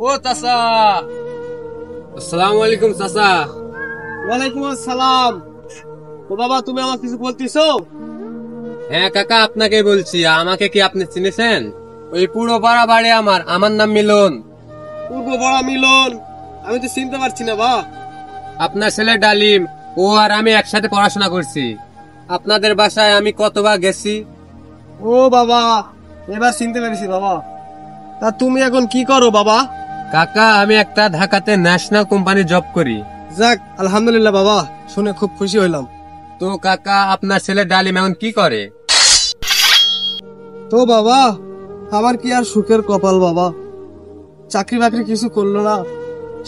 ও চাচা, আসসালামু আলাইকুম চাচা। ওয়ালাইকুম আসসালাম। ও বাবা, তুমি আমার কিছু বলতেছো? হ্যাঁ কাকা, আপনাকে বলছি। আমাকে কি আপনি চিনেছেন? ওই পুরো পাড়া বাড়ি আমার নাম মিলন। পূর্ব বড়া মিলন? আমি তো চিনতে পারছি না বা। আপনার ছেলে ডালিম, ও আর আমি একসাথে পড়াশোনা করছি। আপনাদের বাসায় আমি কতবার গেছি। ও বাবা, এবার চিনতে পেরেছি বাবা। তা তুমি এখন কি করো বাবা? কাকা, আমি একটা ঢাকাতে ন্যাশনাল কোম্পানি জব করি। যাক, আলহামদুলিল্লাহ বাবা, শুনে খুব খুশি হইলাম। তো কাকা, আপনার ছেলে ডালিম এখন কি করে? তো বাবা, আমার কি আর সুখের কপাল বাবা। চাকরি বাকরি কিছু করলো না,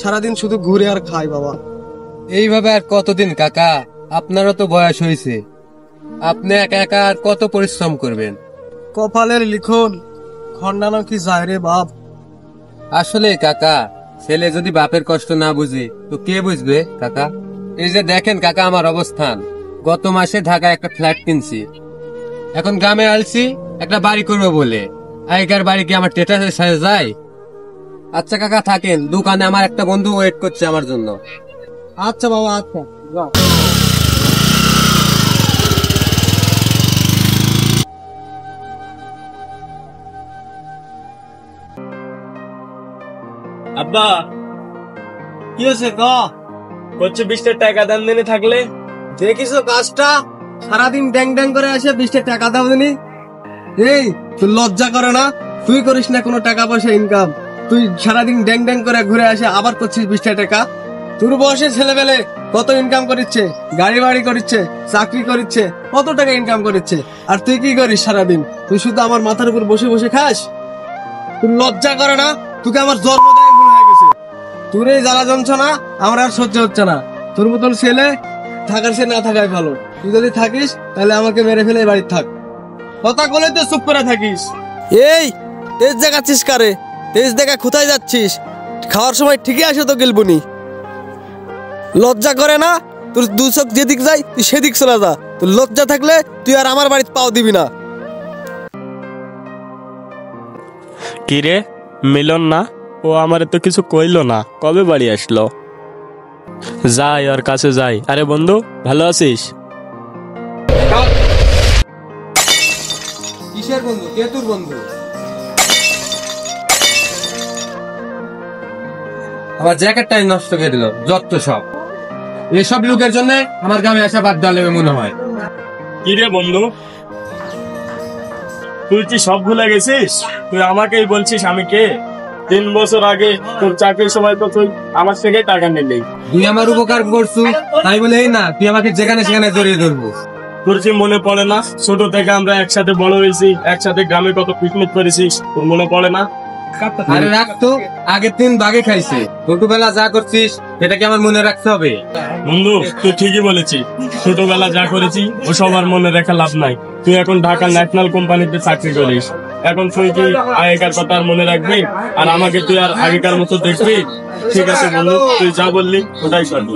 সারাদিন শুধু ঘুরে আর খায় বাবা। এইভাবে আর কতদিন কাকা? আপনারও তো বয়স হয়েছে। আপনি একা একা আর কত পরিশ্রম করবেন? কপালের লিখন খন্ডানো কি যায় রে বাপ। আসলে কাকা, ছেলে যদি বাপের কষ্ট না বুঝে তো কে বুঝবে কাকা? এই যে দেখেন কাকা আমার অবস্থান। গত মাসে ঢাকায় একটা ফ্ল্যাট কিনছি, এখন গ্রামে আলছি একটা বাড়ি করবো বলে। আগেকার বাড়ি কি আমার টেটাসের সাথে যায়? আচ্ছা কাকা থাকেন, দোকানে আমার একটা বন্ধু ওয়েট করছে আমার জন্য। আচ্ছা বাবা, আচ্ছা যাও। আব্বা, কি হয়েছে ক? করছে 20 টাকা দাম দিনে থাকলে। দেখিছো কাজটা? সারাদিন ড্যাং ড্যাং করে আসে 20 টাকা দাও দিনি। এই, তুই লজ্জা করে না? তুই করিস না কোনো টাকা পয়সা ইনকাম, তুই সারাদিন ড্যাং ড্যাং করে ঘুরে আসে আবার করছিস 20 টাকা। তোর বয়সে ছেলেবেলে কত ইনকাম করিচ্ছে, গাড়ি বাড়ি করিচ্ছে, চাকরি করিচ্ছে, কত টাকা ইনকাম করিচ্ছে। আর তুই কি করিস সারাদিন? তুই শুধু আমার মাথার উপর বসে বসে খাস। তুই লজ্জা করে না? তোকে আমার জন্মদায় ভুল হয়ে গেছে। তোর এই জ্বালা যন্ত্রণা আমার আর সহ্য হচ্ছে না। তোর মতন ছেলে থাকার সে না থাকাই ভালো। তুই যদি থাকিস তাহলে আমাকে মেরে ফেলে বাড়ি থাক। কথা বলে তো চুপ করে থাকিস। এই তেজ দেখাচ্ছিস কারে? তেজ দেখা কোথায় যাচ্ছিস? খাওয়ার সময় ঠিকই আসে তো গেলবুনি। লজ্জা করে না? তোর দু চোখ যেদিক যায় তুই সেদিক চলে যা। তোর লজ্জা থাকলে তুই আর আমার বাড়িতে পাও দিবি না। কি রে, মিলন না? ও আমারে তো কিছু কইলো না, কবে বাড়ি আসলো? যাই ওর কাছে যাই। আরে বন্ধু, ভালো আছিস? কিসের বন্ধু? কে তোর বন্ধু? আমার জ্যাকেটটাই নষ্ট করে দিল, যত সব। এসব লোকের জন্য আমার গ্রামে আসা বাদ দেওয়া মনে হয়। কি রে বন্ধু, তুই কি সব ভুলে গেছিস? তুই আমাকেই বলছিস আমি কে? 3 বছর আগে তোর চাকরির সময় তো তুই আমার থেকে টাকা নিলি। তুই আমার উপকার করছু, তাই বলে এই না তুই আমাকে যেখানে সেখানে জড়িয়ে ধরবো। তোর কি মনে পড়ে না? ছোট থেকে আমরা একসাথে বড় হয়েছি, একসাথে গ্রামে কত পিকনিক করেছিস, তোর মনে পড়ে না? আরে রাখতো, আগের দিন বাগে খাইছে। ছোটবেলা যা করছিস সেটা কি আমার মনে রাখতে হবে? বন্ধু, তুই ঠিকই বলেছিস। ছোটবেলা যা করেছি ও সবার মনে রেখে লাভ নাই। তুই এখন ঢাকা ন্যাশনাল কোম্পানিতে চাকরি করিস, এখন তুই কি আগেকার কথা আর মনে রাখবি? আর আমাকে তুই আর আগেকার মতো দেখবি? ঠিক আছে বন্ধু, তুই যা বললি ওটাই সঠিক।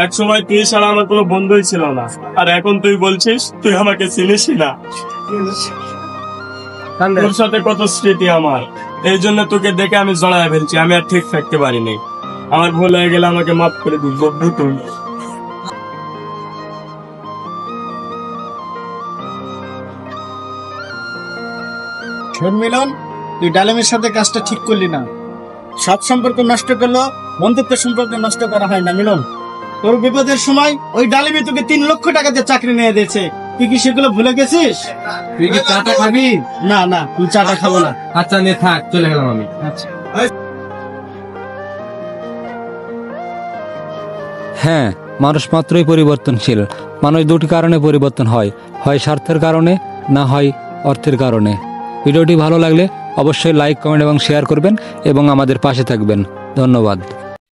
এক সময় তুই ছাড়া আমার কোনো বন্ধুই ছিল না, আর এখন তুই বলছিস তুই আমাকে চিনিসই না। তোর সাথে কত স্মৃতি আমার, এই জন্য তোকে দেখে আমি জড়ায় ফেলছি। আমি আর ঠিক থাকতে পারিনি। আমার ভুল হয়ে গেলে আমাকে মাফ করে দিস বন্ধু তুই। শোন মিলন, তুই ডালিমের সাথে কাজটা ঠিক করলি না। সব সম্পর্ক নষ্ট করলো, বন্ধুত্বের সম্পর্ক নষ্ট করা হয় না মিলন। তোর বিপদের সময় ওই ডালিমে তোকে 3 লক্ষ টাকাতে চাকরি নিয়ে দিয়েছে। তুই কি সেগুলো ভুলে গেছিস? তুই কি চাটা খাবি? না না, তুই চাটা খাবো না। আচ্ছা নে থাক, চলে গেলাম আমি। আচ্ছা। হ্যাঁ, মানুষ মাত্রই পরিবর্তনশীল। মানুষ দুটি কারণে পরিবর্তন হয়, হয় স্বার্থের কারণে, না হয় অর্থের কারণে। ভিডিওটি ভালো লাগলে অবশ্যই লাইক, কমেন্ট এবং শেয়ার করবেন এবং আমাদের পাশে থাকবেন। ধন্যবাদ।